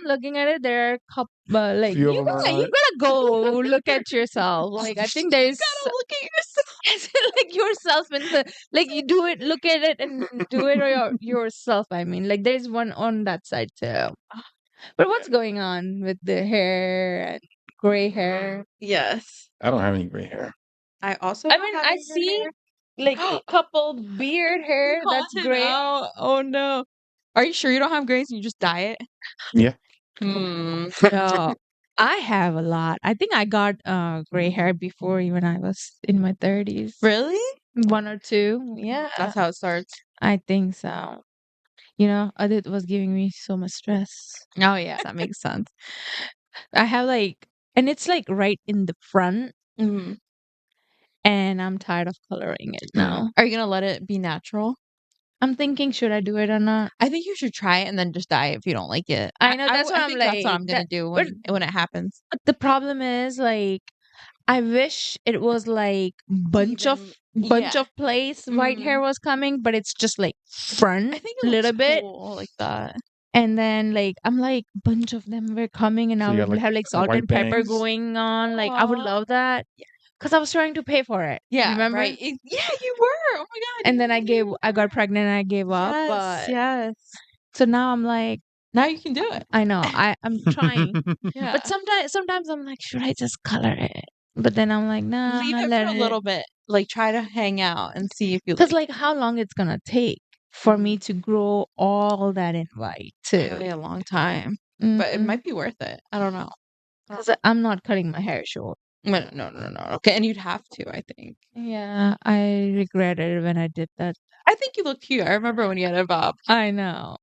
looking at it, there are couple like Few of you them are gotta go look at yourself. Like I think there's Gotta look at yourself. like yourself in the like you do it, look at it, and do it or yourself. I mean, like there's one on that side too. But what's going on with the hair and gray hair? Yes. I don't have any gray hair. I also. I mean, I see like a couple beard hair that's gray. Oh no. Are you sure you don't have grays and you just dye it? Yeah. No, I have a lot. I think I got gray hair before when I was in my 30s. Really? One or two. Yeah. That's how it starts. I think so. You know, Adit was giving me so much stress. Oh yeah, that makes sense. I have like, and it's like right in the front, Mhm. and I'm tired of coloring it now. Are you gonna let it be natural? I'm thinking, should I do it or not? I think you should try it and then just dye it if you don't like it. I know, that's what I'm think that's what like, I'm gonna that- do but- when it happens. But the problem is, like, I wish it was like bunch of place white hair was coming, but it's just like front I think a it little looks bit, cool like that. and then like I'm like bunch of them were coming, and So I you would got, like, have like salt white and pepper bangs? going on. Like I would Aw. love that. Because I was trying to pay for it. Yeah, remember? right. Yeah, you were. Oh my god. And then I you got pregnant and I gave up. Yes, But yes. so now I'm like, Now you can do it. I know I'm trying, Yeah. but sometimes I'm like, should I just color it? But then I'm like, nah, Leave it let for a little bit. Like try to hang out and see if you Because like. like how long it's gonna take for me to grow all that in white too? Really a long time, but it Mhm. might be worth it. I don't know. Because I'm not cutting my hair short. No. Okay, and you'd have to. I think. Yeah, I regretted it when I did that. I think you look cute. I remember when you had a bob. I know,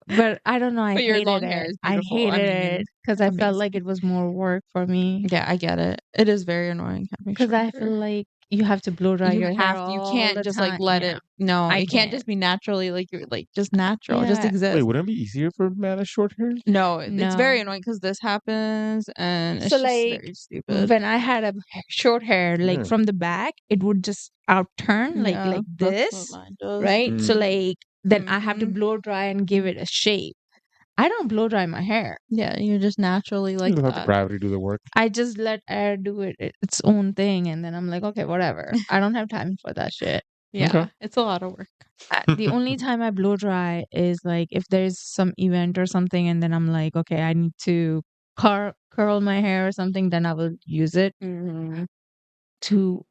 but I don't know. I But your hated long hair it. is I beautiful. I hated mean, it because I felt amazing. like it was more work for me. Yeah, I get it. It is very annoying having Because I short feel hair. like you have to blow dry You your hair have to. You all can't the just time. like let Yeah. it. No, I it can't just be naturally like you're like just natural. Just Yeah. exist. Wait, wouldn't it be easier for a man with short hair? No, it's very No. annoying because this happens and it's So just like very stupid. when I had a short hair, like Yeah. from the back, it would just outturn Yeah, like that's this, what mine does. right? So Mhm. like then I have to Mhm. blow dry and give it a shape. I don't blow dry my hair. Yeah, you're just naturally You like just let the that. gravity do the work. I just let air do its own thing, and then I'm like, okay, whatever. I don't have time for that shit. Yeah, Okay. it's a lot of work. The only time I blow dry is like if there's some event or something, and then I'm like, okay, I need to curl my hair or something, then I will use it Mm-hmm. to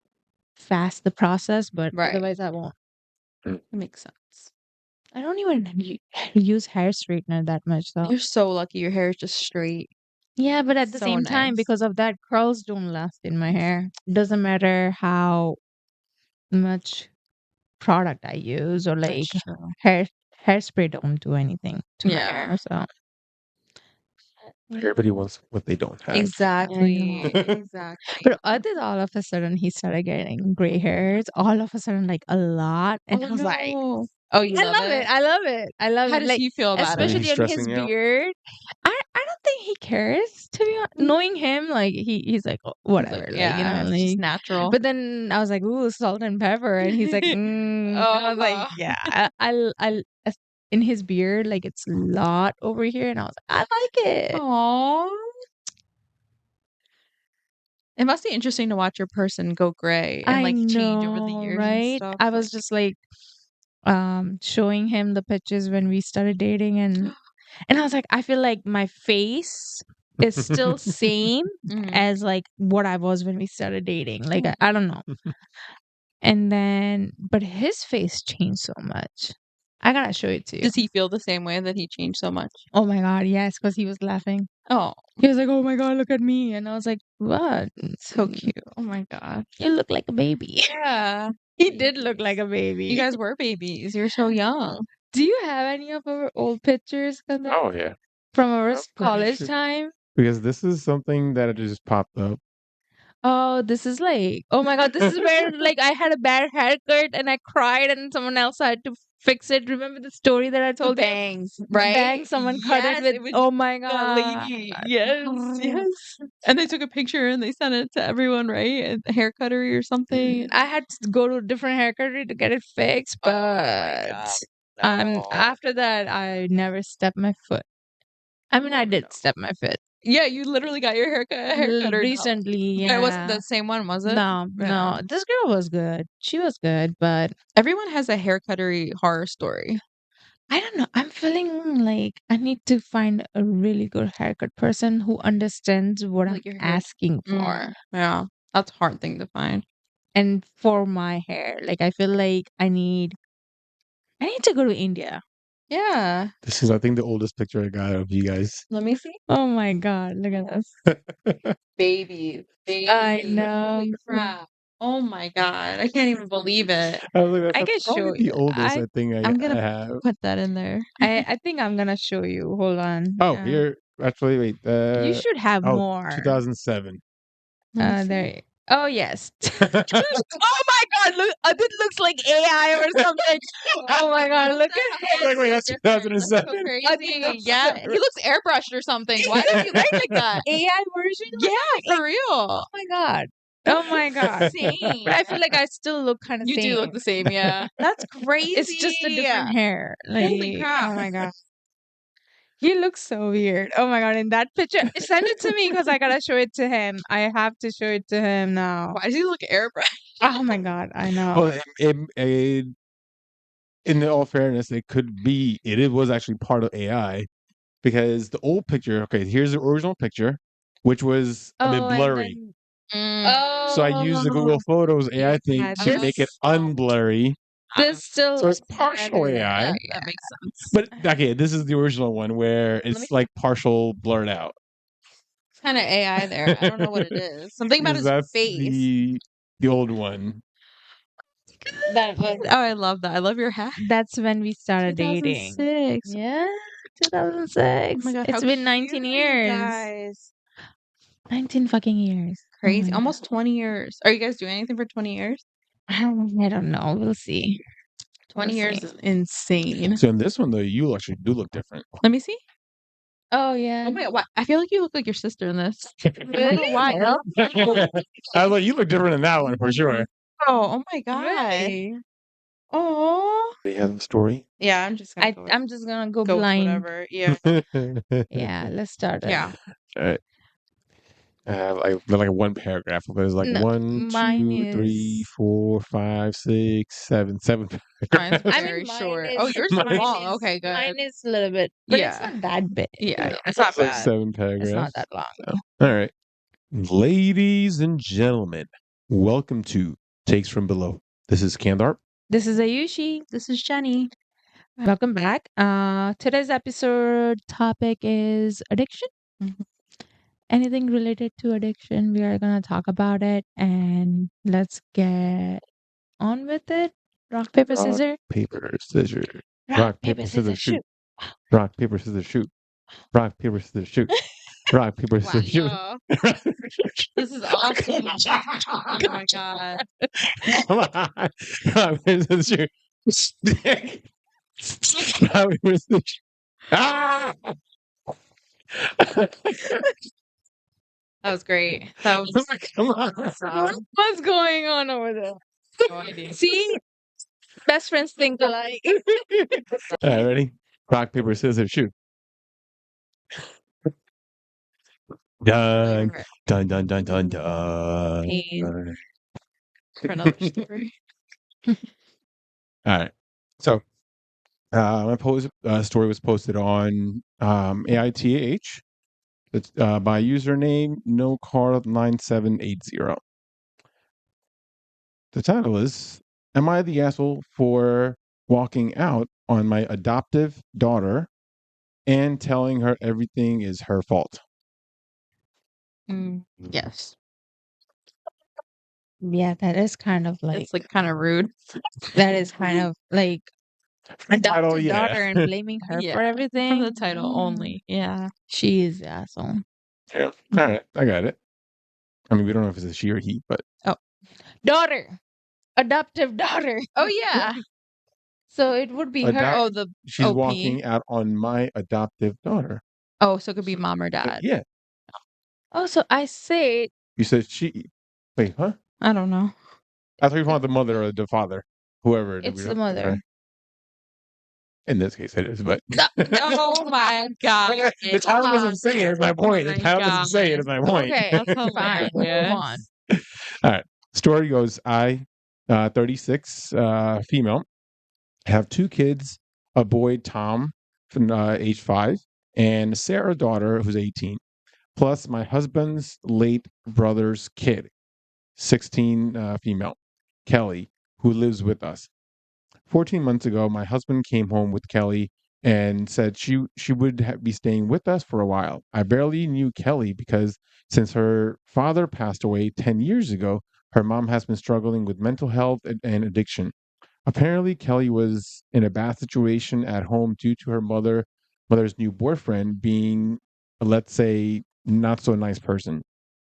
fast the process, but Right. otherwise I won't. That makes sense. I don't even use hair straightener that much though. You're so lucky. Your hair is just straight. Yeah, but at the So same time, nice. because of that, curls don't last in my hair. It doesn't matter how much product I use or like That's true. hairspray don't do anything to my Yeah. hair. So Everybody wants what they don't have. Exactly. know. Exactly. But other all of a sudden he started getting gray hairs. All of a sudden, like a lot, and I was like, oh, you I love love it. I love it. I love How it. does Like he feel about it? Is he especially in his stressing you out? beard. I don't think he cares, to be honest. Knowing him, like he's like, "Oh, whatever, Like, like, yeah, you know, it's just like." natural. But then I was like, "Ooh, salt and pepper," and he's like, and I was like, "Yeah, in his beard, like it's a lot over here," and I was like, "I like it." Aww. It must be interesting to watch your person go gray and I like know, change over the years and right? stuff. I was just like, showing him the pictures when we started dating, and I was like, I feel like my face is still same Mhm. as like what I was when we started dating. Like I don't know. And then, but his face changed so much. I gotta show it to you. Does he feel the same way that he changed so much? Oh my god, yes, because he was laughing. Oh, He was like, "Oh my god, look at me," and I was like, "What? so cute. Oh my god. You look like a baby." Yeah. He did look like a baby. You guys were babies. You're so young. Do you have any of our old pictures, Kandarp, Oh yeah. from our I'm pretty college sure. time? Because this is something that just popped up. Oh, this is like, oh my god, this is where like I had a bad haircut and I cried and someone else had to fix it. Remember the story that I The told you? bangs, The right? bangs, someone cut it Yes, with, it was oh my that god. lady. Yes. And they took a picture and they sent it to everyone, right? At the hair cuttery or something. I had to go to a different haircut to get it fixed, but God, no. after that I never stepped my foot I mean, I did step my foot Yeah, you literally got your haircut recently. It wasn't Yeah. the same one, was it? No, no. This girl was good. She was good, but Everyone has a haircuttery horror story. I don't know. I'm feeling like I need to find a really good haircut person who understands what Like I'm your hair. asking for. Yeah, that's a hard thing to find. And for my hair, like I feel like I need to go to India. Yeah. This is, I think, the oldest picture I got of you guys. Let me see. Oh my god, look at this. Baby. I know. Holy crap. Oh my god. I can't even believe it. I was like, I that's can probably show the you. oldest I think I I'm gonna have. put that in there. I think I'm gonna show you. Hold on. Oh, here, actually, wait. You should have more. 2007. There. Oh yes. Oh my god! Look, it looks like AI or something. Oh my god! Look at Like, wait, that's 2007. Crazy. Yeah, he looks airbrushed or something. Why does he look like that? AI version. Yeah, for real. Oh my god. Oh my god. Insane. But I feel like I still look kind of You same. do look the same, yeah. That's crazy. It's just a different hair. Holy Like, crap. oh my god. He looks so weird. Oh my god, in that picture, send it to me because I gotta show it to him. I have to show it to him now. Why does he look airbrushed? Oh my god, I know. Well, in all fairness, it was actually part of AI because the old picture, okay, here's the original picture, which was a bit and blurry. then- So I used the Google Photos AI thing Yeah, to make it unblurry. This still So it's partial better. AI. That makes sense. But okay, this is the original one where me it's like partial blurred out. It's kind of AI there. I don't know what it is. Something about 'Cause his that's face. the old one. That was, Oh, I love that. I love your hat. that's when we started dating. 2006. Yeah, 2006. Oh my god, It's been 19 years. Guys. 19 fucking years. Crazy. Oh my Almost 20 years. Are you guys doing anything for 20 years? God. I don't know. We'll see. 20 We'll years see. is insane. So in this one though, you actually do look different. Let me see. Oh yeah. Oh my god, I feel like you look like your sister in this. Really? Why? I was like, you look different in that one for sure. Oh my god. Really? Oh. Do you have a story? Yeah, I'm just gonna I'm just gonna go go with blind. whatever. Yeah. Yeah, let's start it. Yeah. All right. Like one paragraph, but it's like No, 1, mine 2, 3, is- 4, 5, 6, 7, 7 Mine's paragraphs. very mine short. is- Oh, yours is mine long. is- Okay, good. Mine is a little bit, but it's Yeah. not that big. Yeah, it's not like bad. 7 paragraphs. It's not that long. So, all right. Ladies and gentlemen, welcome to Takes from Below. This is Kandarp. This is Ayushi. This is Jenny. Welcome back. Today's episode topic is addiction. Mhm. Anything related to addiction, we are gonna talk about it, and let's get on with it. Rock, paper, Rock, scissors. Paper, scissors. Rock, paper, scissors, shoot. Rock, paper, scissors, shoot. Rock, paper, scissors, shoot. Rock, paper, scissors, shoot. Wow. This is awesome. Oh my god. Come on. Rock, paper, scissors, shoot. Stick. Rock, paper, scissors, shoot. Ah! That was great. That was Come on. awesome. What's going on over there? No idea. See, best friends think alike. All right, ready? Rock, paper, scissors, shoot. Dun, dun, dun, dun, dun, dun. Please. For another story. All right. So, my story was posted on AITAH. It's by username NoCarl9780. The title is, Am I the asshole for walking out on my adoptive daughter and telling her everything is her fault? Yes. Yeah, that is kind of like It's like kind of rude. that is kind of like Title, adopted yeah. daughter and blaming her Yeah, for everything. From the title only. Yeah. She is the asshole. Yeah. All right, I got it. I mean, we don't know if it's a she or he, but Daughter. Adoptive daughter. Oh yeah. So it would be her. Adopt- Oh, the she's OP. walking out on my adoptive daughter. Oh, so it could be mom or dad. Yeah. Oh, so I say You said she. Wait, huh? I don't know. I thought you wanted the mother or the father, whoever. it's we the don't- mother. In this case, it is, but Oh my god. the time doesn't say it is my point. The my time doesn't say it is my point. Okay, That's fine. Move on. hilarious. All right. Story goes, 36, female, have two kids, a boy, Tom, from age 5, and Sarah, daughter, who's 18, plus my husband's late brother's kid, 16, female, Kelly, who lives with us. 14 months ago, my husband came home with Kelly and said she would be staying with us for a while. I barely knew Kelly because since her father passed away 10 years ago, her mom has been struggling with mental health and addiction. Apparently, Kelly was in a bad situation at home due to her mother's new boyfriend being, let's say, not so nice person.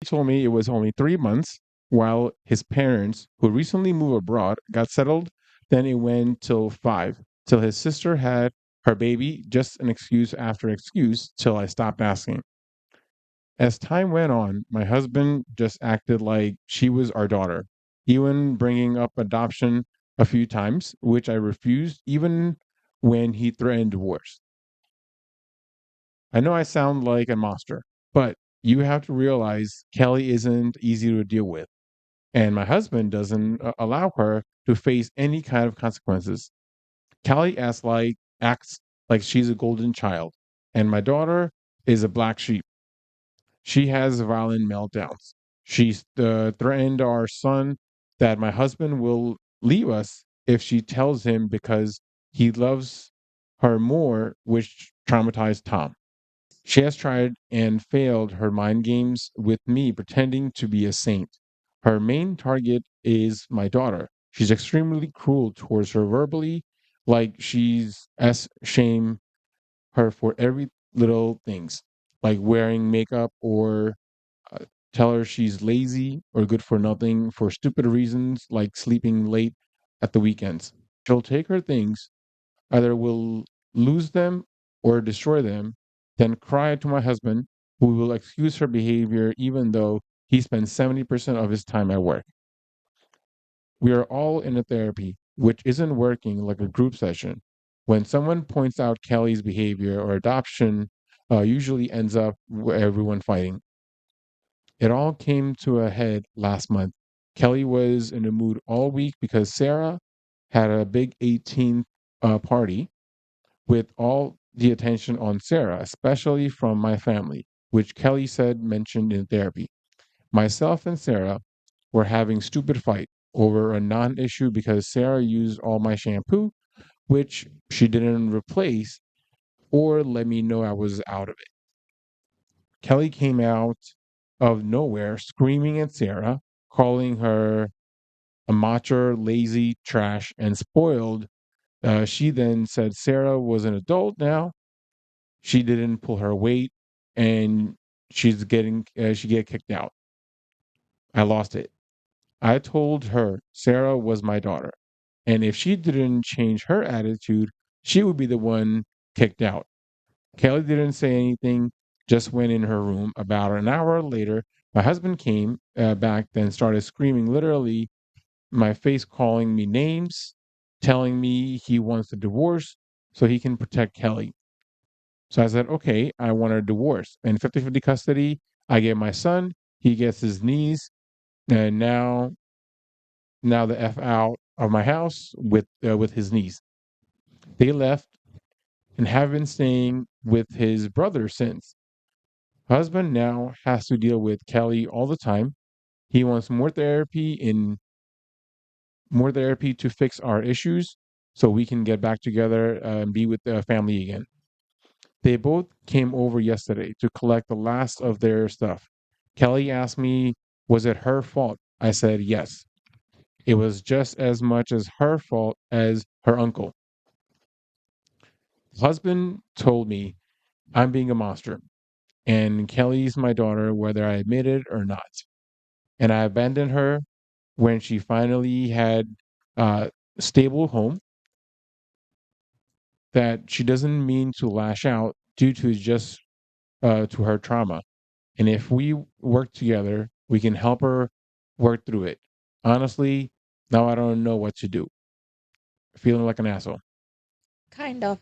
He told me it was only 3 months while his parents, who recently moved abroad, got settled. Then it went till 5, till his sister had her baby, just an excuse after excuse, till I stopped asking. As time went on, my husband just acted like she was our daughter, even bringing up adoption a few times, which I refused, even when he threatened divorce. I know I sound like a monster, but you have to realize Kelly isn't easy to deal with, and my husband doesn't allow her to face any kind of consequences. Kelly acts like she's a golden child, and my daughter is a black sheep. She has violent meltdowns. She's threatened our son that my husband will leave us if she tells him because he loves her more, which traumatized Tom. She has tried and failed her mind games with me pretending to be a saint. Her main target is my daughter. She's extremely cruel towards her verbally, like she's shame her for every little things, like wearing makeup or uh, tell her she's lazy or good for nothing for stupid reasons like sleeping late at the weekends. She'll take her things, either will lose them or destroy them, then cry to my husband, who will excuse her behavior even though he spends 70% of his time at work. We are all in a therapy, which isn't working like a group session. When someone points out Kelly's behavior or adoption, usually ends up with everyone fighting. It all came to a head last month. Kelly was in a mood all week because Sarah had a big 18th party with all the attention on Sarah, especially from my family, which Kelly said mentioned in therapy. Myself and Sarah were having stupid fight over a non-issue because Sarah used all my shampoo, which she didn't replace or let me know I was out of it. Kelly came out of nowhere screaming at Sarah, calling her a mature, lazy, trash, and spoiled. She then said Sarah was an adult now. She didn't pull her weight, and she get kicked out. I lost it. I told her Sarah was my daughter, and if she didn't change her attitude, she would be the one kicked out. Kelly didn't say anything, just went in her room. About an hour later, my husband came back, then started screaming, literally, my face, calling me names, telling me he wants a divorce so he can protect Kelly. So I said, okay, I want a divorce. And 50-50 custody, I get my son, he gets his niece, and now the F out of my house with his niece. They left and have been staying with his brother since. Husband now has to deal with Kelly all the time. He wants more therapy to fix our issues so we can get back together and be with the family again. They both came over yesterday to collect the last of their stuff. Kelly asked me, was it her fault? I said yes. It was just as much as her fault as her uncle. Husband told me I'm being a monster and Kelly's my daughter whether I admit it or not. And I abandoned her when she finally had a stable home, that she doesn't mean to lash out due to just to her trauma. And if we work together, we can help her work through it. Honestly, now I don't know what to do. Feeling like an asshole. Kind of.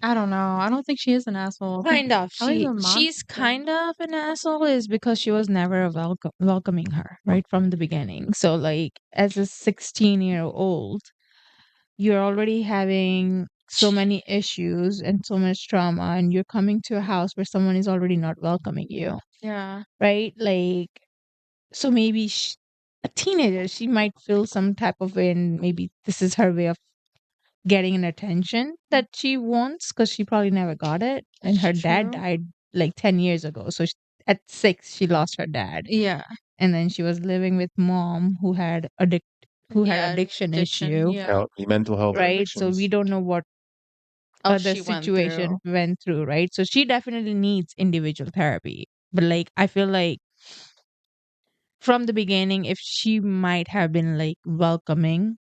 I don't know. I don't think she is an asshole. I think Kind of. Kelly's a She's monster. kind of an asshole is because she was never welcoming her right from the beginning. So like as a 16-year-old, you're already having so many issues and so much trauma, and you're coming to a house where someone is already not welcoming you, Yeah. right? Like, so maybe a teenager, she might feel some type of way, and maybe this is her way of getting an attention that she wants because she probably never got it. And her dad True. died like 10 years ago. So at 6, she lost her dad. Yeah. And then she was living with mom who had addiction issue, Yeah. Mental health right? So we addictions. don't know what Oh, other she went situation through. went through, right? So she definitely needs individual therapy. But like I feel like from the beginning, if she might have been like welcoming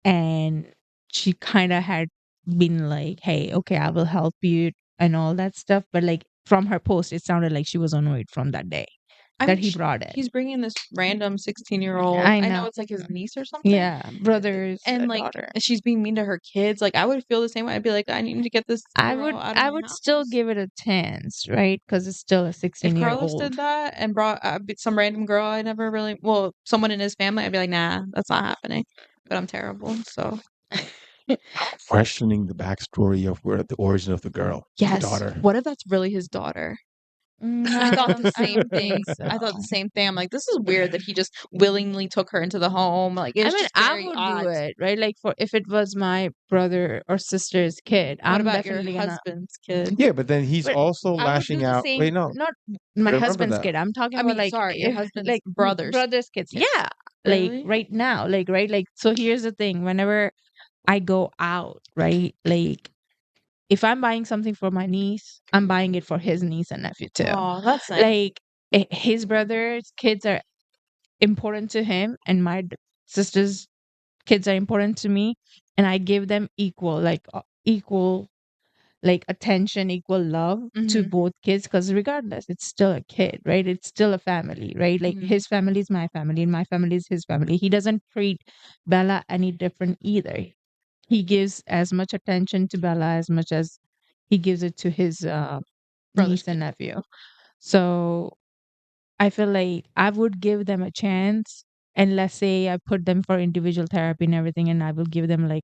and she kind of had been like, hey, okay, I will help you and all that stuff. But like from her post, it sounded like she was annoyed from that day I that mean, he brought it. he's bringing this random 16-year-old. I I know know. it's like his niece or something. Yeah, brothers, And a like daughter. she's being mean to her kids. Like I would feel the same way. I'd be like, I need to get this girl out of I my would house. still give it a chance, right? Because it's still a If 16-year-old. Carlos did that and brought some random girl I never really, well, someone in his family, I'd be like, nah, that's not happening. But I'm terrible, so. Questioning the backstory of where the origin of the girl, the Yes. daughter. What if that's really his daughter? No, I thought the I same don't thing. think so. I thought the same thing. I'm like, this is weird that he just willingly took her into the home. Like, I it's mean, just I very would odd. do it, right? Like for if it was my brother or sister's kid, What I'm about your definitely gonna. husband's kid? Yeah, but then he's But also I would do lashing the out. same. Wait, no, Not my remember husband's that. kid. I'm talking I about mean, like sorry, your if husband's like brothers. brother's kids. kids. Yeah, like Really? right now, like right, like so. Here's the thing: whenever I go out, right, like if I'm buying something for my niece, I'm buying it for his niece and nephew too. Oh, that's nice. Like his brother's kids are important to him, and my sister's kids are important to me, and I give them equal like attention, equal love to Mhm. both kids because regardless, it's still a kid, right? It's still a family, right? Like Mhm. his family is my family and my family is his family. He doesn't treat Bella any different either. He gives as much attention to Bella as much as he gives it to his Brother's niece and kid. nephew. So I feel like I would give them a chance. And let's say I put them for individual therapy and everything, and I will give them like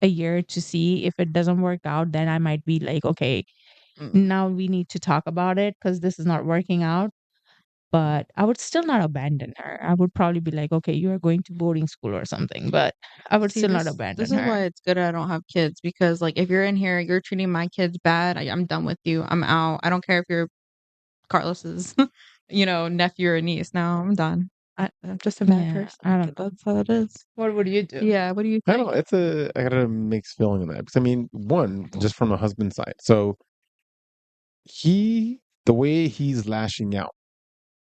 a year to see if it doesn't work out. Then I might be like, okay, now we need to talk about it because this is not working out. But I would still not abandon her. I would probably be like, okay, you are going to boarding school or something, but I would See, still not this abandon is her. why it's good I don't have kids because, like, if you're in here, you're treating my kids bad. I'm done with you. I'm out. I don't care if you're Carlos's, nephew or niece. Now I'm done. I'm just a bad Yeah, person. I don't know. That's how it is. What would you do? Yeah. What do you I think? don't know. I got a mixed feeling on that because I mean, one, just from a husband's side. So the way he's lashing out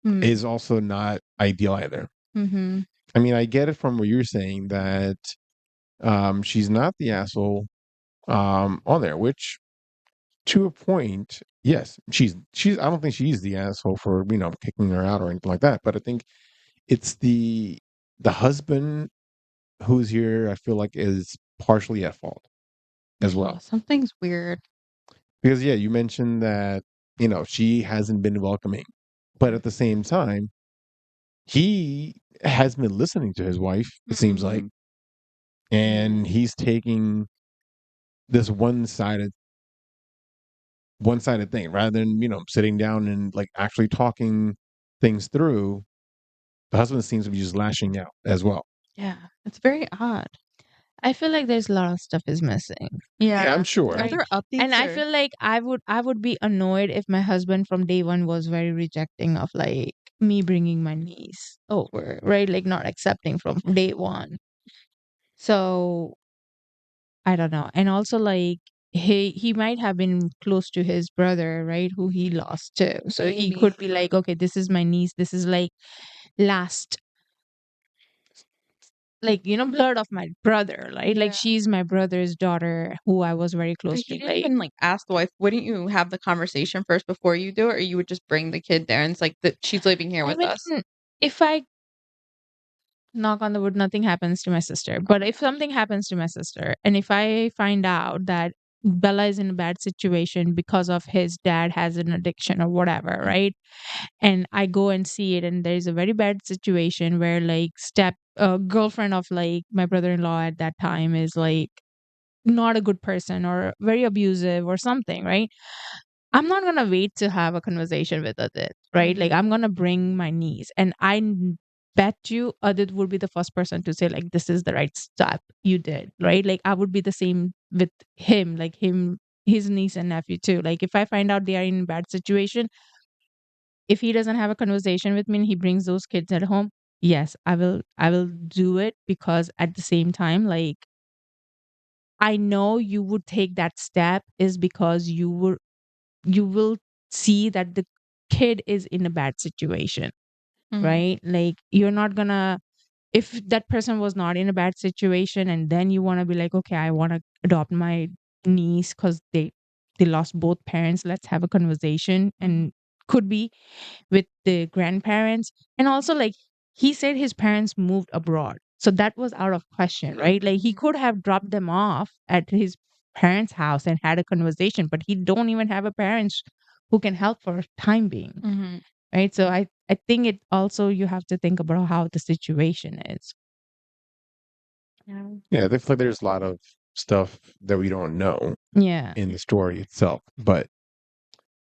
Mm. is also not ideal either. Mm-hmm. I mean, I get it from what you're saying that she's not the asshole on there, which to a point, yes, she's. I don't think she's the asshole for kicking her out or anything like that. But I think it's the husband who's here. I feel like is partially at fault as Yeah, well something's weird. because yeah, you mentioned that she hasn't been welcoming, but at the same time, he has been listening to his wife. It seems like, and he's taking this one sided thing rather than sitting down and like actually talking things through. The husband seems to be just lashing out as well. Yeah, it's very odd. I feel like there's a lot of stuff is missing. Yeah, I'm sure. Are Right. there updates? And I feel like I would be annoyed if my husband from day one was very rejecting of like me bringing my niece over, right? Like not accepting from day one. So I don't know. And also like he might have been close to his brother, right? Who he lost too. So he Maybe. could be like, okay, this is my niece. This is like last like blood of my brother, right? Like Yeah. she's my brother's daughter who I was very But close he to. didn't even like ask the wife, wouldn't you have the conversation first before you do it, or you would just bring the kid there and it's like that she's living here I with mean, us? if I knock on the wood, nothing happens to my sister. But if something happens to my sister, and if I find out that Bella is in a bad situation because of his dad has an addiction or whatever, right? And I go and see it, and there's a very bad situation where like girlfriend of like my brother-in-law at that time is like not a good person or very abusive or something, right? I'm not gonna wait to have a conversation with Adit, right? Like I'm gonna bring my niece, and bet you Adit would be the first person to say like this is the right step you did, right? Like I would be the same with him, like him, his niece and nephew too. Like if I find out they are in a bad situation, if he doesn't have a conversation with me and he brings those kids at home, yes, I will do it, because at the same time, like I know you would take that step is because you will see that the kid is in a bad situation, right? Like you're not gonna, if that person was not in a bad situation and then you want to be like, okay, I want to adopt my niece because they lost both parents, let's have a conversation. And could be with the grandparents. And also like he said his parents moved abroad, so that was out of question, right? Like he could have dropped them off at his parents house and had a conversation, but he don't even have a parents who can help for time being, right? So I think it also, you have to think about how the situation is. Yeah, I feel like there's a lot of stuff that we don't know Yeah. in the story itself. But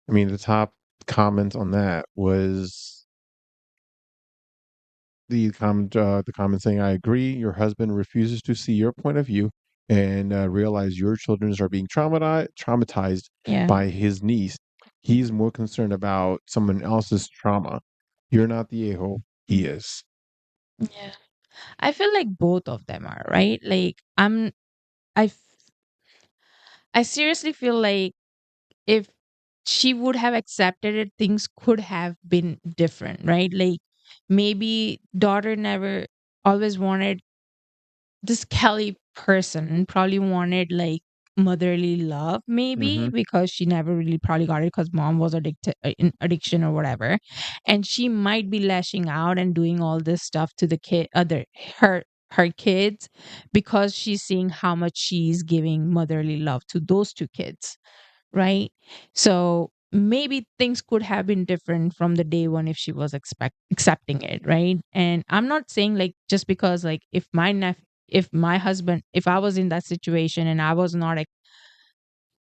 I mean, the top comment on that was the comment saying, "I agree. Your husband refuses to see your point of view and realize your children are being traumatized Yeah. by his niece. He's more concerned about someone else's trauma. You're not the a-hole. He is." Yeah. I feel like both of them are, right? Like I f- I seriously feel like if she would have accepted it, things could have been different, right? Like maybe daughter never always wanted this Kelly person, probably wanted like motherly love, maybe Hmm. because she never really probably got it because mom was addicted in addiction or whatever. And she might be lashing out and doing all this stuff to the her kids because she's seeing how much she's giving motherly love to those two kids, right? So maybe things could have been different from the day one if she was accepting it, right? And I'm not saying like just because like if my husband, if I was in that situation and I was not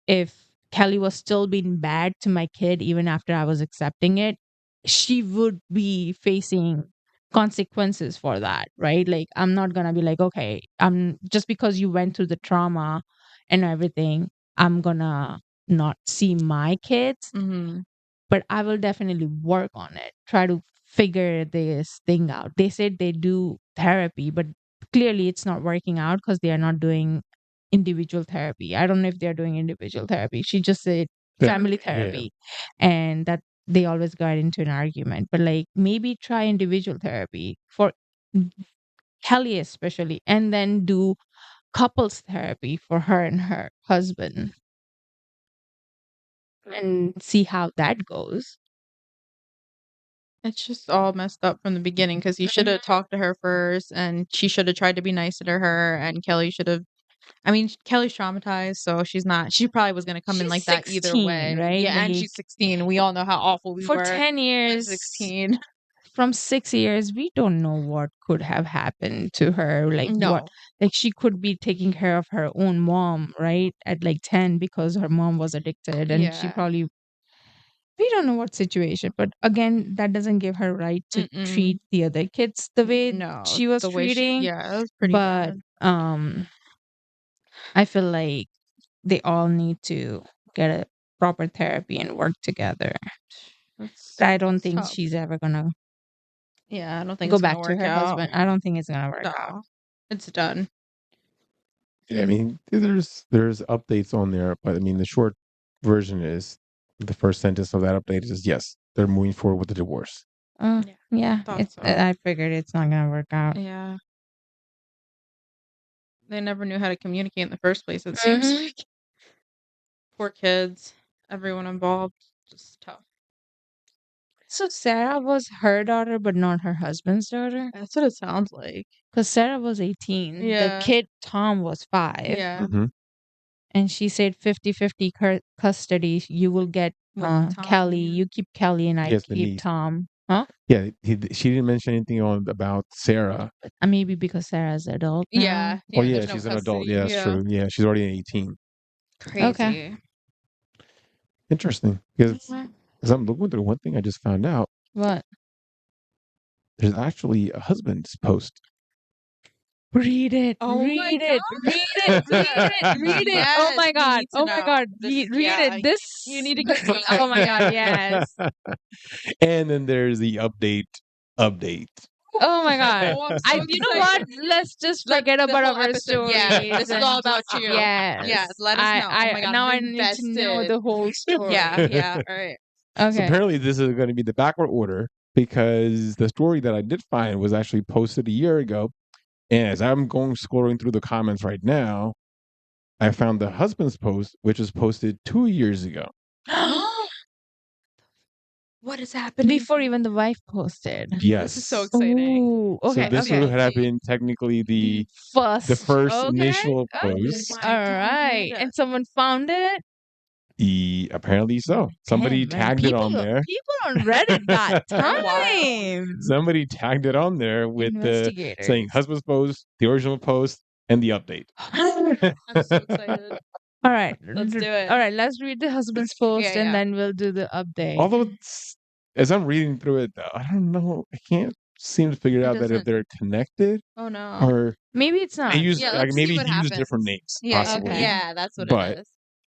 if Kelly was still being bad to my kid even after I was accepting it, she would be facing consequences for that, right? Like I'm not gonna be like, okay, I'm just because you went through the trauma and everything, I'm gonna not see my kids. But I will definitely work on it, try to figure this thing out. They said they do therapy, but clearly it's not working out because they are not doing individual therapy. I don't know if they're doing individual therapy. She just said family Yeah. therapy, and that they always got into an argument. But like maybe try individual therapy for Kelly especially, and then do couples therapy for her and her husband and see how that goes. It's just all messed up from the beginning because you should have talked to her first, and she should have tried to be nicer to her, and Kelly should have. I mean, Kelly's traumatized, so she's not. She probably was gonna come in She's like that either 16, way. right? Yeah, and Like she's 16. We all know how awful we for were 10 at years, 16. from 6 years, we don't know what could have happened to her. Like what, No. like she could be taking care of her own mom, right? At like 10 because her mom was addicted, and she Yeah. probably, we don't know what situation, but again, that doesn't give her right to treat the other kids the way No. she was The way treating. yeah, it was pretty But bad. I feel like they all need to get a proper therapy and work together. I don't It's think tough. she's ever gonna Yeah, I don't think go it's gonna back to work her out. husband. I don't think it's gonna work out. No. It's done. Yeah, I mean, there's updates on there, but I mean, the short version is the first sentence of that update is yes, they're moving forward with the divorce. Yeah. Yeah, Thought so. I figured it's not gonna work out. Yeah. They never knew how to communicate in the first place, it seems like. Poor kids, everyone involved. Just tough. So Sarah was her daughter, but not her husband's daughter? That's what it sounds like. Because Sarah was 18. The Yeah. kid, Tom, was 5. Yeah. Mhm. And she said 50-50 custody. You will get With Tom, Kelly. yeah. You keep Kelly and I Yes, the keep niece. Tom. Huh? Yeah, she didn't mention anything about Sarah. Maybe because Sarah's adult now. Yeah. Oh yeah, there's no she's an adult. custody. Yeah, that's true. Yeah, she's already 18. Crazy. Okay. Interesting. Because as I'm looking through one thing I just found out, What? there's actually a husband's post. Read it. Oh my read it. God. Read it. Read it. Read it. Oh Yes, my we god. need to Oh my know. god. This- Read yeah, it. This you need to get me Oh my god, yeah. yes. And then there's the update. Oh my god. Oh, I'm so You know what? excited. Let's just Let forget the about whole our episode- stories. yeah, this is and all about just- you. Yes. Yeah, let us know. Oh my God, now I'm I need to know invested. the whole story. Yeah. All right. So Okay. apparently this is going to be the backward order because the story that I did find was actually posted a year ago. And as I'm scrolling through the comments right now, I found the husband's post, which was posted 2 years ago. What is happening? Before even the wife posted. Yes. This is so exciting. Ooh, okay. So this okay. would have been technically the First. first okay. initial okay. post. my All right. God. And someone found it? Apparently so. Somebody Damn, man. tagged it on there. People on Reddit got time. Somebody tagged it on there with the saying husband's post, the original post, and the update. I'm so excited. All right. Let's do it. All right. Let's read the husband's post Yeah, and yeah. then we'll do the update. Although, as I'm reading through it, though, I don't know. I can't seem to figure out that if they're connected Oh no. or Maybe it's not. they use Yeah, let's maybe see what use happens. different names. Yeah, Possibly. okay. yeah, that's what But- it is.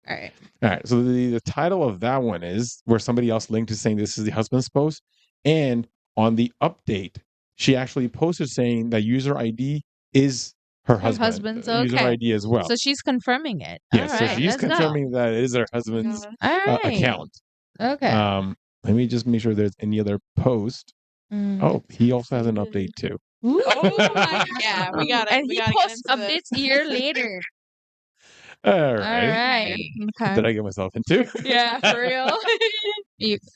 All right. All right. So the title of that one is where somebody else linked to saying this is the husband's post, and on the update, she actually posted saying that user ID is her husband's user okay. ID as well. So she's confirming it. Yes, All so right, she's let's go. confirming that it is her husband's All right. account. Okay. Let me just make sure there's any other post. Oh, he also has an update too. Ooh. Oh my yeah, we got it. And he posts updates a year later. All All right. right. What did I get myself into? Yeah, for real.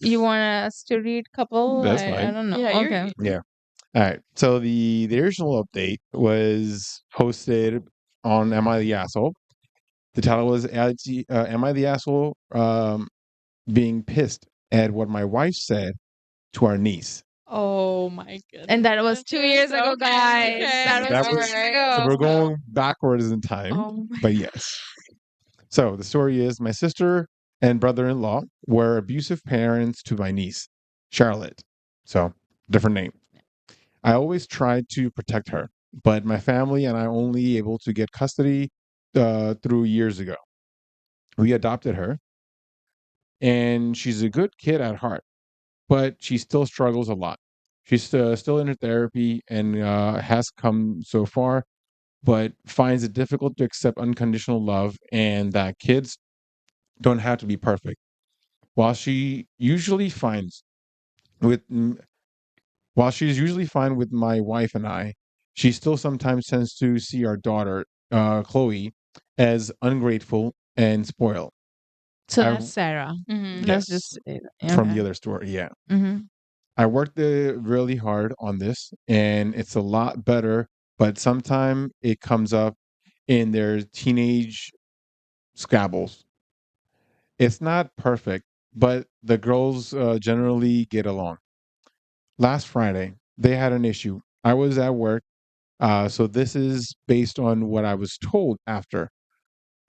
You want us to read a couple? That's I fine. don't know. Yeah, you're- okay. Yeah. All right. So the original update was posted on Am I the Asshole? The title was Am I the Asshole? Being pissed at what my wife said to our niece. Oh my goodness. And that was 2 years ago, Okay, guys. okay. That was That 2 was- years ago. So we're going backwards in time. Oh my But yes. So the story is my sister and brother-in-law were abusive parents to my niece, Charlotte. So different name. I always tried to protect her, but my family and I only able to get custody through years ago. We adopted her, and she's a good kid at heart, but she still struggles a lot. She's still in her therapy and has come so far, but finds it difficult to accept unconditional love and that kids don't have to be perfect. While she usually finds with while she's usually fine with my wife and I, she still sometimes tends to see our daughter, Chloe, as ungrateful and spoiled. So I- that's Sarah. Mhm. Let's Yes. just From the other story, yeah. hmm I worked really hard on this, and it's a lot better. But sometimes it comes up in their teenage scrabbles. It's not perfect, but the girls generally get along. Last Friday, they had an issue. I was at work, so this is based on what I was told after.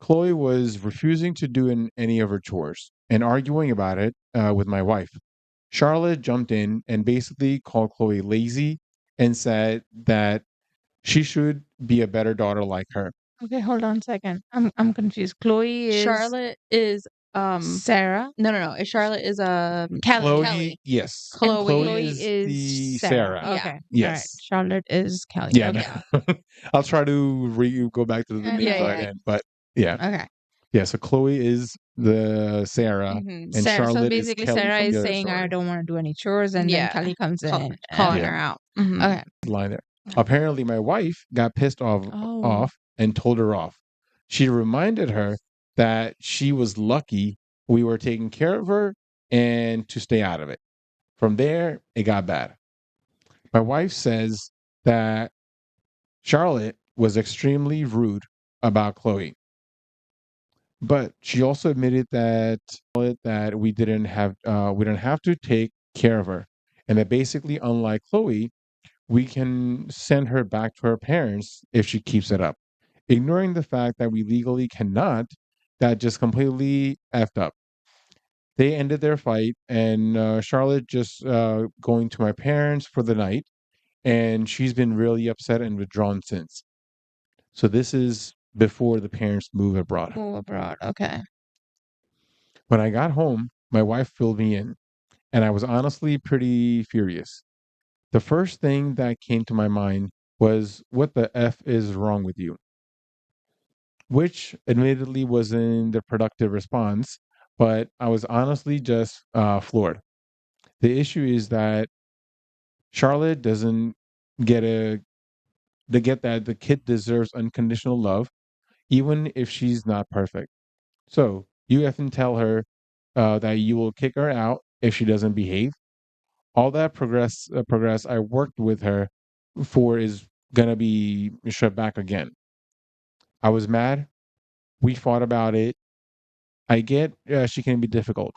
Chloe was refusing to do any of her chores and arguing about it with my wife. Charlotte jumped in and basically called Chloe lazy and said that she should be a better daughter like her. Okay, hold on a second. I'm confused. Chloe is Charlotte is Sarah. no. Charlotte is Chloe, yes. And Chloe Chloe is is the Sarah. Sarah. Okay. Yes. All right. Charlotte is Kelly. Yeah, Okay. no. I'll try to go back to the names Yeah, right yeah. end, but yeah, Okay. yeah. So Chloe is the Sarah, Mhm. and Sarah, so Charlotte basically, is Kelly Sarah from is the other saying, story. I don't want to do any chores. And Yeah. then Kelly comes in. calling Yeah. her out. Mhm. Okay. Line there. Apparently, my wife got pissed off Oh. and told her off. She reminded her that she was lucky we were taking care of her and to stay out of it. From there, it got bad. My wife says that Charlotte was extremely rude about Chloe, but she also admitted that we didn't have to take care of her, and that basically, unlike Chloe, we can send her back to her parents if she keeps it up. Ignoring the fact that we legally cannot, that just completely effed up. They ended their fight, and Charlotte just going to my parents for the night, and she's been really upset and withdrawn since. So this is before the parents move abroad. Move abroad. Okay. When I got home, my wife filled me in, and I was honestly pretty furious. The first thing that came to my mind was, what the F is wrong with you? Which admittedly wasn't the productive response, but I was honestly just floored. The issue is that Charlotte doesn't get get that the kid deserves unconditional love, even if she's not perfect. So you effing tell her that you will kick her out if she doesn't behave. All that progress I worked with her for is gonna be shut back again. I was mad. We fought about it. I get she can be difficult,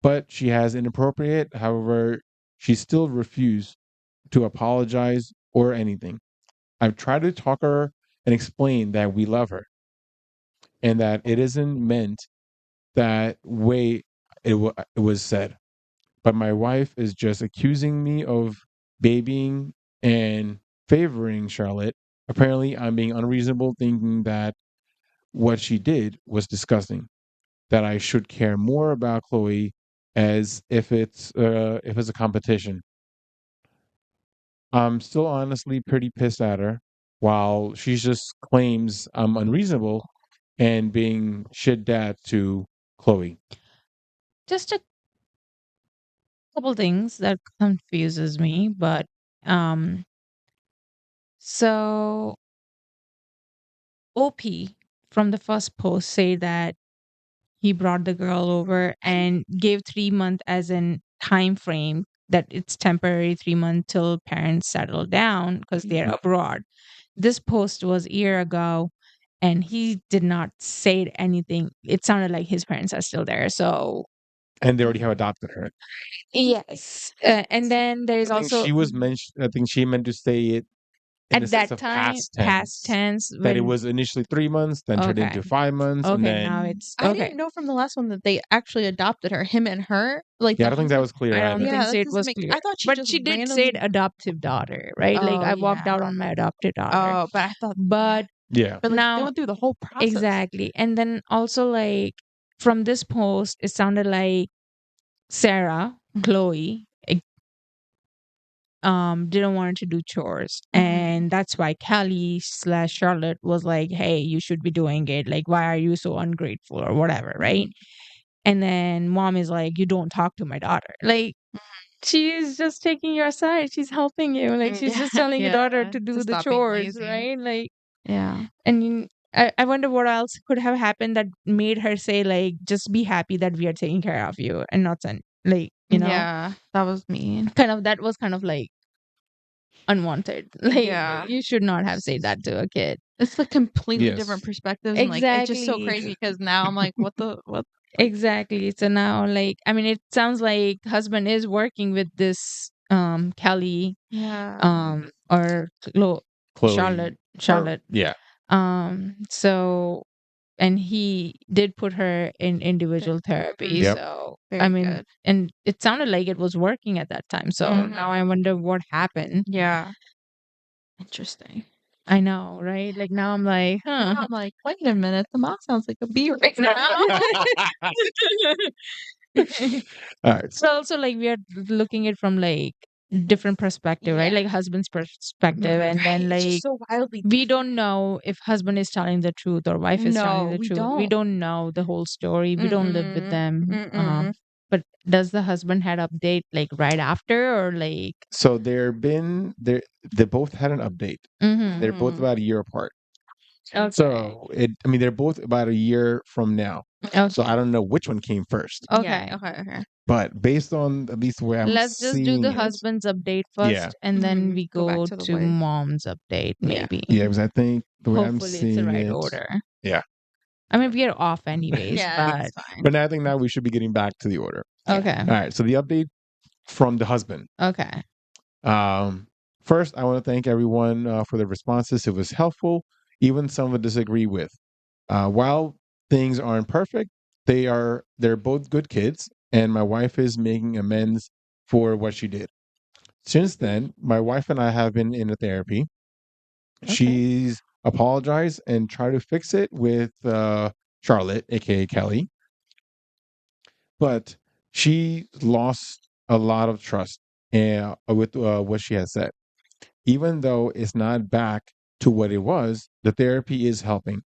but she has inappropriate. However, she still refused to apologize or anything. I've tried to talk her and explain that we love her and that it isn't meant that way it was said. But my wife is just accusing me of babying and favoring Charlotte. Apparently, I'm being unreasonable, thinking that what she did was disgusting. That I should care more about Chloe as if it's a competition. I'm still honestly pretty pissed at her, while she just claims I'm unreasonable and being shit dad to Chloe. Just a couple things that confuses me, but um so OP from the first post say that he brought the girl over and gave 3 month as an time frame, that it's temporary 3 month till parents settle down because they're abroad. This post was a year ago, and he did not say anything. It sounded like his parents are still there. So And they already have adopted her. yes, and then there's I think also she was mentioned. I think she meant to say it in the at sense that of time past past tense. tense That it when was initially 3 months, then turned okay into 5 months, and okay now then it's I okay. didn't know from the last one that they actually adopted her, him and her. Like yeah, I the don't think that husband. was clear I don't either. Yeah, think so. that It doesn't was make. clear, I thought she but just she did say randomly. adoptive daughter, right? Like Oh I walked yeah. out on my adopted daughter, Oh, but I thought. but Yeah, But like they now went through the whole process. exactly. And then also like from this post, it sounded like Sarah, Chloe, didn't want to do chores, and that's why Kelly slash Charlotte was like, "Hey, you should be doing it. Like, why are you so ungrateful or whatever, right?" And then mom is like, "You don't talk to my daughter." Like, she's just taking your side. She's helping you. Like, she's just telling your daughter to do the stop being chores, lazy. right? Like, Yeah. and I wonder what else could have happened that made her say like, "Just be happy that we are taking care of you and not send like you know." Yeah, that was mean. Kind of that was kind of like unwanted. Like Yeah. you should not have said that to a kid. It's like completely Yes. different perspectives, and like it's just so Exactly. crazy because now I'm like, what the what? Exactly. So now like I mean it sounds like husband is working with this Kelly Yeah. or Chloe. Charlotte Or- Charlotte. yeah. So and he did put her in individual therapy. Yep. So I Very mean good. and it sounded like it was working at that time. So now I wonder what happened. Yeah. Interesting. I know, right? Like now I'm like, Now huh. I'm like, wait a minute, the mom sounds like a bee right now. All right. But also like we are looking it from like different perspective, right? Yeah. Like husband's perspective, and then It's like just so wildly. we don't know if husband is telling the truth or wife is telling No, the we truth. We don't. don't know the whole story. We don't live with them. But does the husband had update like right after or like? So they both had an update. They're both about a year apart. Okay. So I mean, they're both about a year from now. Okay. So I don't know which one came first. Okay. Yeah, okay. But based on at least the way I'm Let's just do seeing the it, husband's update Yeah. first, and then Mhm. we Go back go to the to wife. mom's update, Yeah. maybe. yeah, because I think the way I'm Hopefully it's the seeing right it, order. Yeah. I mean, we are off anyways, Yeah, but it's fine. But I think now we should be getting back to the order. okay. All right. So the update from the husband. Okay. First, I want to thank everyone for their responses. It was helpful, even some would disagree with. While things aren't perfect, they're both good kids, and my wife is making amends for what she did. Since then, my wife and I have been in a therapy. She's apologized and tried to fix it with Charlotte, aka Kelly, but she lost a lot of trust with what she has said. Even though it's not back to what it was, the therapy is helping.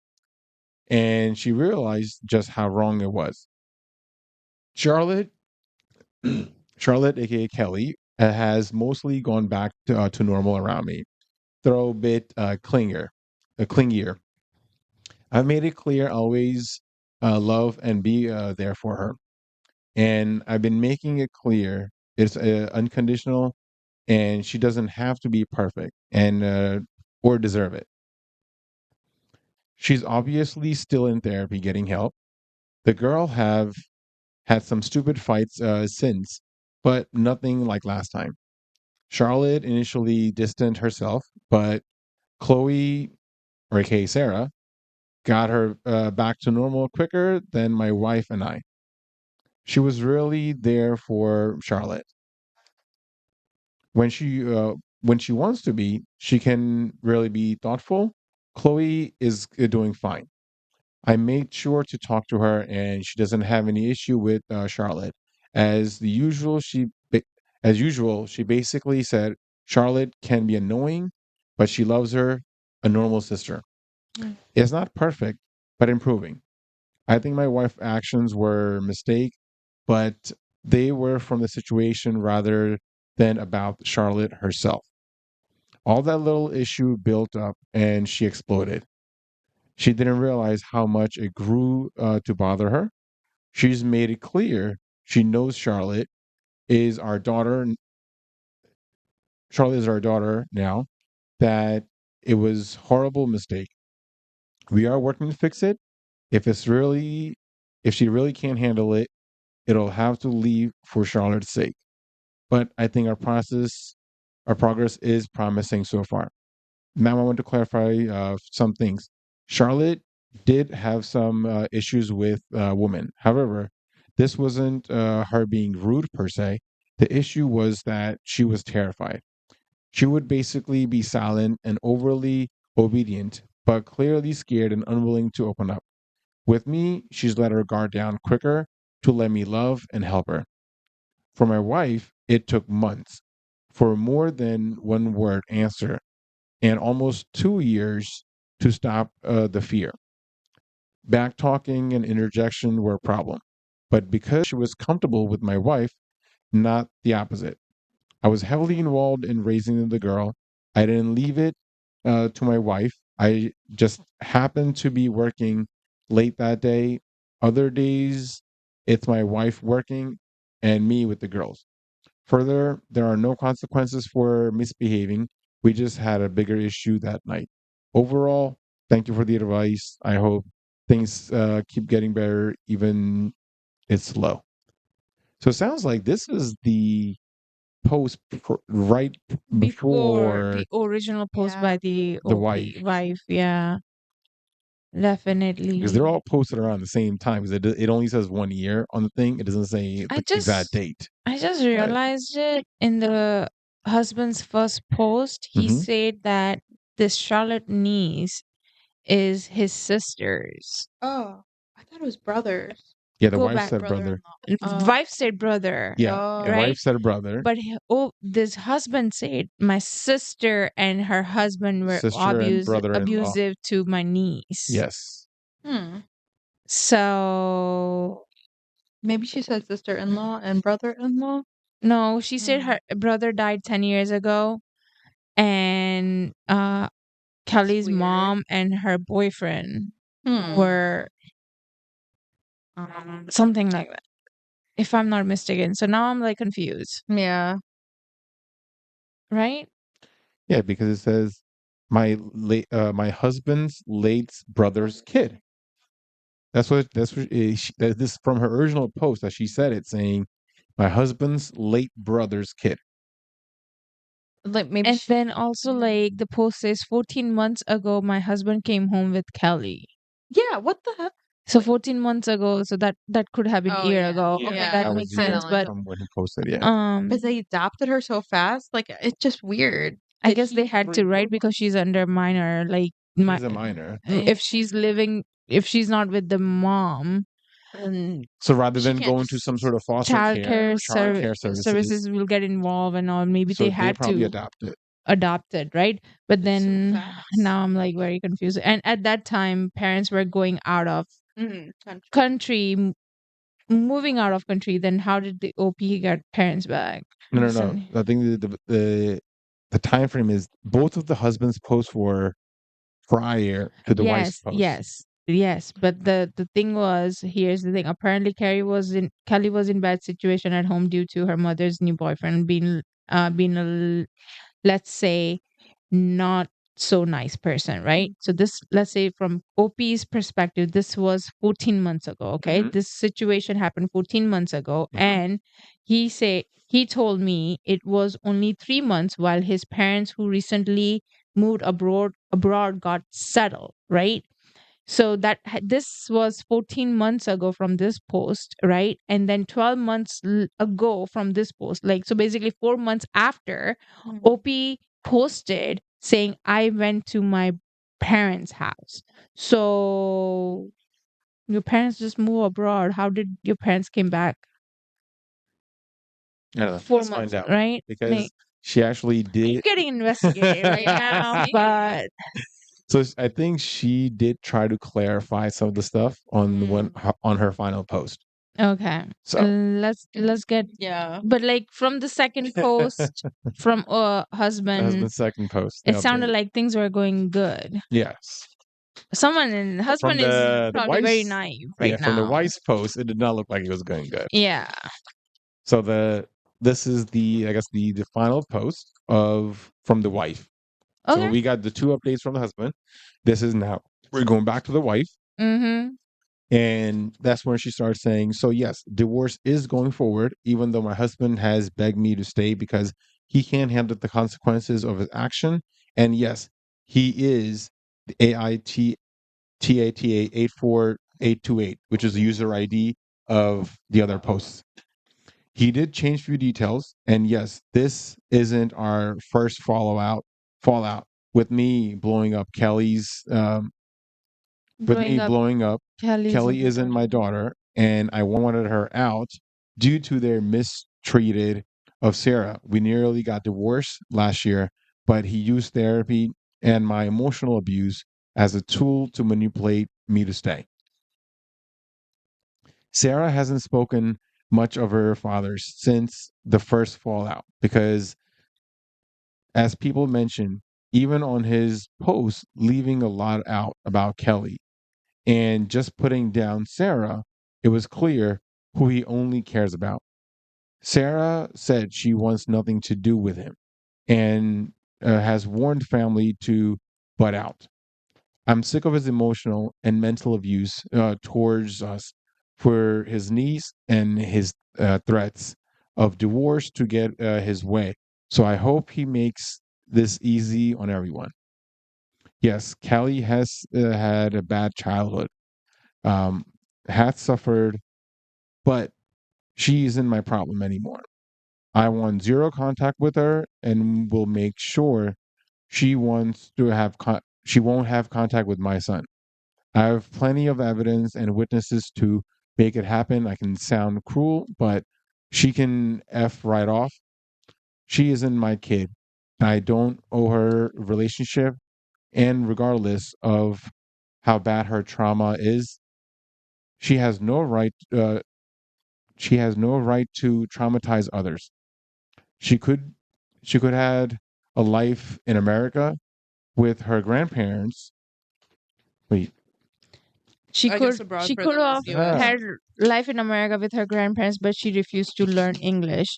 And she realized just how wrong it was. Charlotte, Charlotte, aka Kelly, has mostly gone back to normal around me. Throw a bit clingier. I've made it clear always love and be there for her. And I've been making it clear it's unconditional and she doesn't have to be perfect and or deserve it. She's obviously still in therapy getting help. The girl have had some stupid fights since, but nothing like last time. Charlotte initially distanced herself, but Chloe, or aka Sarah, got her back to normal quicker than my wife and I. She was really there for Charlotte. When she wants to be, she can really be thoughtful. Chloe is doing fine. I made sure to talk to her, and she doesn't have any issue with Charlotte. As the usual, as usual, she basically said Charlotte can be annoying, but she loves her, a normal sister. Mm. It's not perfect, but improving. I think my wife's actions were a mistake, but they were from the situation rather than about Charlotte herself. All that little issue built up, and she exploded. She didn't realize how much it grew to bother her. She's made it clear she knows is our daughter. Charlotte is our daughter now. That it was horrible mistake. We are working to fix it. If she really can't handle it, it'll have to leave for Charlotte's sake. But I think our progress is promising so far. Now I want to clarify some things. Charlotte did have some issues with women. However, this wasn't her being rude per se. The issue was that she was terrified. She would basically be silent and overly obedient, but clearly scared and unwilling to open up. With me, she's let her guard down quicker to let me love and help her. For my wife, it took months for more than one word answer and almost 2 years to stop the fear. Back talking and interjection were a problem. But because she was comfortable with my wife, not the opposite. I was heavily involved in raising the girl. I didn't leave it to my wife. I just happened to be working late that day. Other days, it's my wife working and me with the girls. Further, there are no consequences for misbehaving. We just had a bigger issue that night. Overall, thank you for the advice. I hope things keep getting better, even it's slow. So it sounds like this is the post right Before before the original post Yeah. by the the wife, yeah. Definitely. because they're all posted around the same time. Because it only says 1 year on the thing. It doesn't say I the exact just date. I just realized it in the husband's first post. He Mhm. said that this Charlotte niece is his sister's. Oh, I thought it was brothers. Yeah, the Go wife back. said brother. Oh. Wife said brother, Yeah, the right? wife said brother. But this husband said my sister and her husband were Sister and brother-in-law. abusive to my niece. Yes. So Maybe she said sister-in-law and brother-in-law. no, she said her brother died 10 years ago, and Kelly's weird. mom and her boyfriend Hmm. were something like that, if I'm not mistaken. So now I'm like confused, Yeah. right? Yeah, because it says my husband's late brother's kid. This is from her original post that she said it, saying my husband's late brother's kid. Like maybe And then also like the post says 14 months ago my husband came home with Kelly. Yeah, what the heck? So 14 months ago, so that could have been a Oh, year yeah. ago. Yeah, Okay, that that was makes the year sense. But from when he posted. Yeah, Because they adopted her so fast, like it's just weird. I Did guess they he- had to, right? Because she's under minor. Like he's a minor. if she's living, if she's not with the mom, And So rather She than can't going to just- some sort of foster childcare services, services will get involved and all. Maybe so they they had probably to adopted. adopt it, right? But It's so then fast. now I'm like very confused. And at that time, parents were going out of country, moving out of country. Then how did the OP get parents back? No. So- I think the time frame is both of the husbands' posts were prior to the wife's post. Yes. But the thing was, here's the thing. Apparently, Kelly was in bad situation at home due to her mother's new boyfriend being a, let's say, not so nice person, right? So this, let's say from OP's perspective, this was 14 months ago. Okay, Mhm. this situation happened 14 months ago, Mhm. and he told me it was only 3 months while his parents, who recently moved abroad, got settled, right? So this was 14 months ago from this post, right? And then 12 months ago from this post, like, so basically 4 months after, OP posted saying I went to my parents' house. So your parents just moved abroad. How did your parents came back? I don't know. 4 months, Find out right? because Like, she actually I'm did. getting investigated right now, but So I think she did try to clarify some of the stuff on her final post. okay. So Let's get, Yeah. but like from the second post from husband, husband's second post. it sounded like things were going good. Yes. Someone in From husband is the probably very wife's naive right from the now. wife's post, it did not look like it was going good. Yeah. So this is the I guess the final post of from the wife. So Okay. we got the two updates from the husband. This is now we're going back to the wife. Mm-hmm. And that's when she starts saying, so yes, divorce is going forward, even though my husband has begged me to stay because he can't handle the consequences of his action. And yes, he is the AITATA 84828, which is the user ID of the other posts. He did change a few details. And yes, this isn't our first fallout with me blowing up blowing up Kelly isn't my daughter, and I wanted her out due to their mistreated of Sarah. We nearly got divorced last year, but he used therapy and my emotional abuse as a tool to manipulate me to stay. Sarah hasn't spoken much of her father since the first fallout because, as people mentioned, even on his post, leaving a lot out about Kelly and just putting down Sarah, it was clear who he only cares about. Sarah said she wants nothing to do with him and has warned family to butt out. I'm sick of his emotional and mental abuse towards us for his niece and his threats of divorce to get his way. So I hope he makes this easy on everyone. Yes, Kelly has had a bad childhood, um, had suffered, but she isn't my problem anymore. I want zero contact with her and will make sure she won't have contact with my son. I have plenty of evidence and witnesses to make it happen. I can sound cruel, but she can F right off. She isn't my kid. I don't owe her a relationship, and regardless of how bad her trauma is, she has no right she has no right to traumatize others. She could she could had a life in America with her grandparents. Wait, She I could guess abroad she for could the have US. had life in America with her grandparents, but she refused to learn English.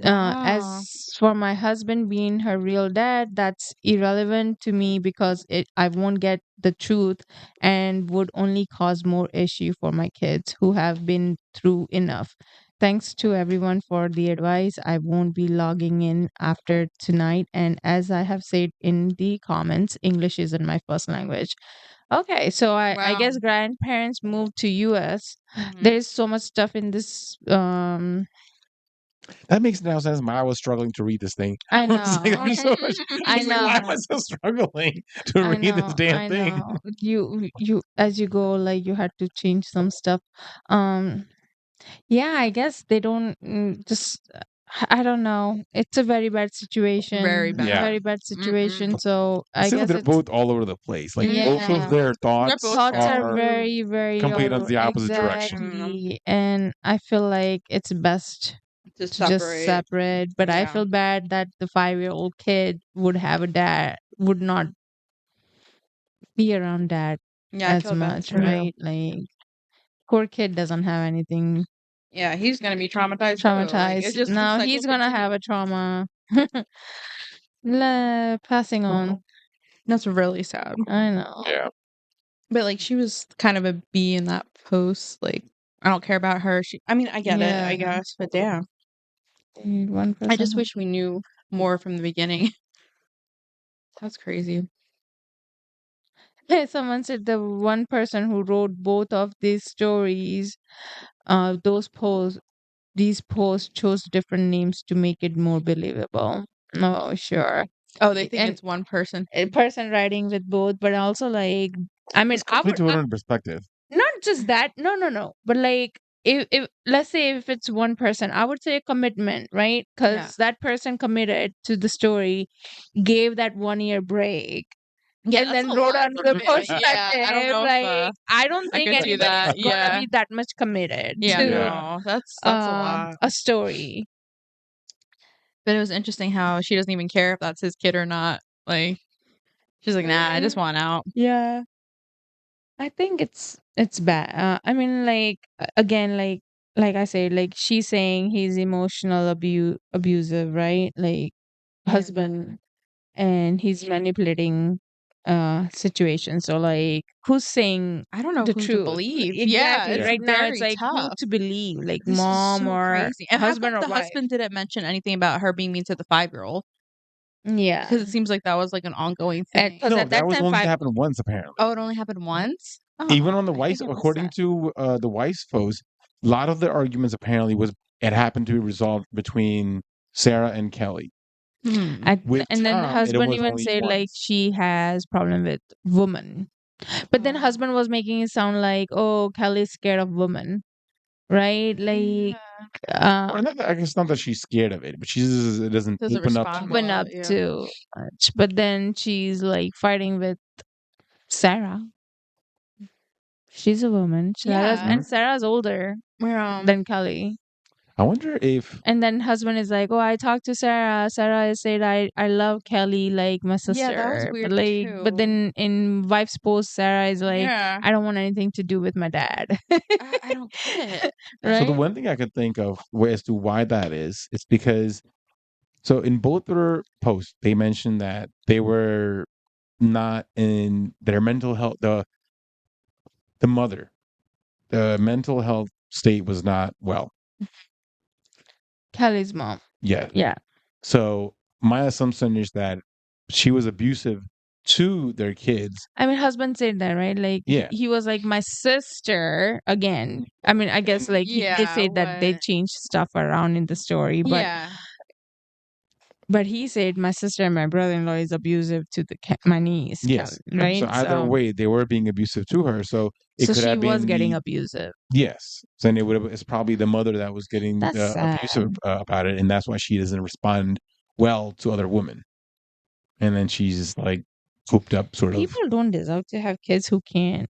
Wow. As for my husband being her real dad, that's irrelevant to me because I won't get the truth and would only cause more issue for my kids who have been through enough. Thanks to everyone for the advice. I won't be logging in after tonight. And as I have said in the comments, English isn't my first language. Okay, so I guess Wow. grandparents moved to US. Mhm. There's so much stuff in this that makes now sense. I was struggling to read this thing. I I was like, know. there's so much. I I was like, why am know. I so struggling to I read this know. damn I thing? know. You as you go, like, you had to change some stuff. Yeah, I guess they don't just I don't know. It's a very bad situation. Very bad. Yeah. Very bad situation. Mm-mm. So It I seems like guess they're it's both all over the place. Like both yeah. of their thoughts both Thoughts are are very, very complete on all the opposite direction. exactly. And I feel like it's best To to just separate. But I Yeah. feel bad that the 5-year-old kid would have a dad, would not be around dad Yeah, I as feel bad much, for him. right? Like, poor kid doesn't have anything Yeah, he's gonna be traumatized too. Like, traumatized. it's just No, the he's cycle gonna have a continues. trauma. Passing on. That's really sad. I know. Yeah. But like she was kind of a bee in that post. Like I don't care about her. I mean, I get it, I Yeah. guess, but damn. One I just person. wish we knew more from the beginning. That's crazy. Someone said the one person who wrote both of these stories, those posts, these posts chose different names to make it more believable. Oh, sure. Oh, they think And it's one person. a person writing with both, but also like, I mean, It's completely different perspective. not just that. No. But like, if let's say if it's one person, I would say a commitment, right? Because Yeah. that person committed to the story, gave that 1 year break, Yeah, and that's then a wrote lot on to the commit. Like, yeah, I don't perspective. know if Like, I don't I think could see anybody's that. gonna Yeah. be that much committed Yeah, to no. That's a lot. a story. But it was interesting how she doesn't even care if that's his kid or not. Like she's like, nah, I just want out. Yeah. I think it's bad. I mean, like again, like I said, like she's saying he's emotional abusive, right? Like husband, and he's manipulating situations. So like, who's saying I don't know the who to truth? believe. Yeah, Exactly. it's Right now, it's very like who tough. to believe, like This is mom so or crazy. And how husband come or the wife. husband didn't mention anything about her being mean to the 5-year-old? Yeah, Because it seems like that was like an ongoing thing. because No, at that that was time, only happened once apparently. Oh, it only happened once? Even Oh, on the I Weiss, think I missed according that. to the Weiss post, a lot of the arguments apparently was it happened to be resolved between Sarah and Kelly. Hmm. With and then the Tom, it husband was even only said like once. she has problem with women. But then Oh. husband was making it sound like, oh, Kelly's scared of women, right? Like, Or not I guess not that she's scared of it, but she just it doesn't Doesn't open up to respond it. open well, up yeah. too much. But then she's like fighting with Sarah. She's a woman. Sarah's Yeah. and Sarah's older Where than Kelly. I wonder if And then husband is like, oh, I talked to Sarah. Sarah has said I love Kelly like my sister. Yeah, that was But weird like, but too. then in wife's post, Sarah is like, Yeah. I don't want anything to do with my dad. I don't get it. so the Right? one thing I could think of as to why that is, it's because so in both their posts they mentioned that they were not in their mental health the mother the mental health state was not well Kelly's mom. yet. Yeah. So my assumption is that she was abusive to their kids. I mean, husband said that, right? Like, Yeah. he was like, my sister again. I mean, I guess like he did Yeah, say that they what? changed stuff around in the story, Yeah. but he said my sister and my brother-in-law is abusive to my niece, Yes. right? So either way, they were being abusive to her. So it So could she have was been getting the abusive. yes. Then it would have. It's probably the mother that was getting That's sad. abusive about it, and that's why she doesn't respond well to other women. And then she's like cooped up, sort of. People don't deserve to have kids who can't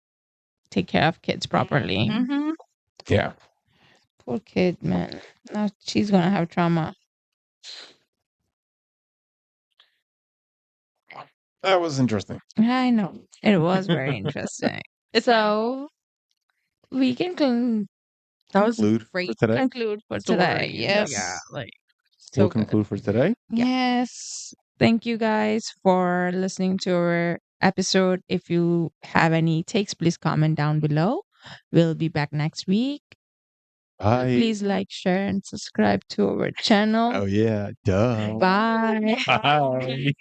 take care of kids properly. Mm-hmm. Yeah. Poor kid, man. Now she's gonna have trauma. That was interesting. I know. It was very interesting. So we can That was Conclude great for today. conclude for today. story. Yes. Yeah, like We'll so good. conclude for today. Yeah. Yes. Thank you guys for listening to our episode. If you have any takes, please comment down below. We'll be back next week. Bye. Please like, share, and subscribe to our channel. Oh yeah, duh. Bye. Bye.